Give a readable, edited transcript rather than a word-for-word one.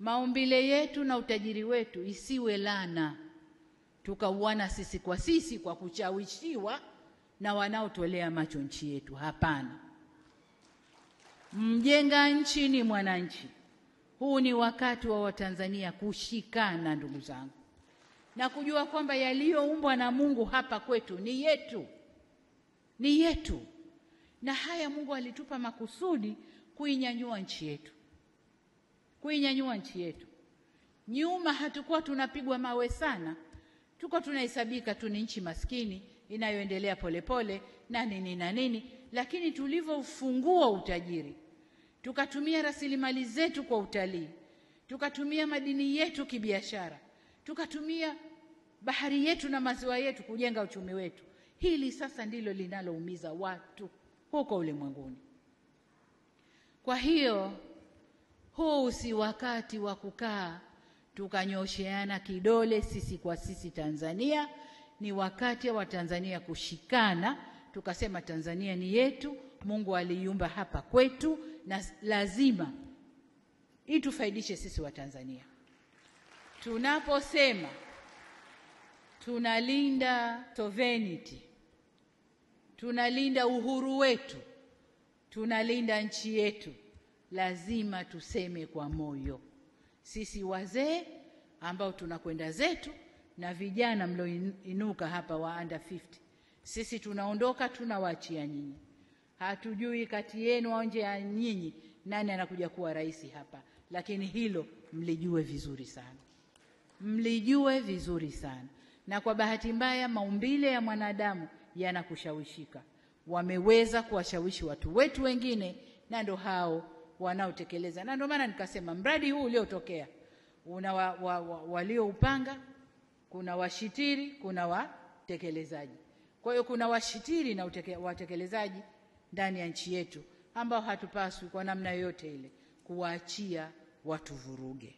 maumbile yetu na utajiri wetu isiwe lana, tukauana sisi kwa kuchawishiwa na wanaotolea macho nchi yetu. Hapana. Mjenga nchi ni mwananchi. Huu ni wakati wa Watanzania kushikana, ndugu zangu, na kujua kwamba yaliyoumbwa na Mungu hapa kwetu ni yetu, ni yetu. Na haya Mungu alitupa makusudi kuinyanyua nchi yetu, kuinyanyua nchi yetu. Nyuma hatukuwa tunapigwa mawe sana, tuko tunahesabika tu ni nchi maskini inayoendelea polepole na nini, lakini tulivyofungua utajiri, tukatumia rasilimali zetu kwa utalii, tukatumia madini yetu kibiashara, tukatumia bahari yetu na maziwa yetu kujenga uchumi wetu. Hili sasa ndilo linaloumiza watu huko ulimwenguni. Kwa hiyo huu si wakati wa kukaa tukanyosheana kidole sisi kwa sisi Tanzania. Ni wakati wa Tanzania kushikana, tukasema Tanzania ni yetu, Mungu aliiumba hapa kwetu na lazima itufaidishe sisi wa Tanzania. Tunaposema tunalinda sovereignty, tunalinda uhuru wetu, tunalinda nchi yetu, lazima tuseme kwa moyo. Sisi wazee ambao tunakwenda zetu na vijana mlioinuka hapa wa under 50, sisi tunaondoka, tunawaachia nyinyi. Hatujui kati yenu au nje ya nyinyi nani anakuja kuwa rais hapa, lakini hilo mlijue vizuri sana, mlijue vizuri sana. Na kwa bahati mbaya maumbile ya mwanadamu yanakushawishika. Wameweza kuwashawishi watu wetu wengine, na ndo hao wanaotekeleza. Na ndio maana nikasema mradi huu uliotokea una walioupanga, kuna washitiri, kuna watekelezaji. Kwa hiyo kuna washitiri na watekelezaji ndani ya nchi yetu ambao hatupaswi kwa namna yoyote ile kuwaachia watu vuruge.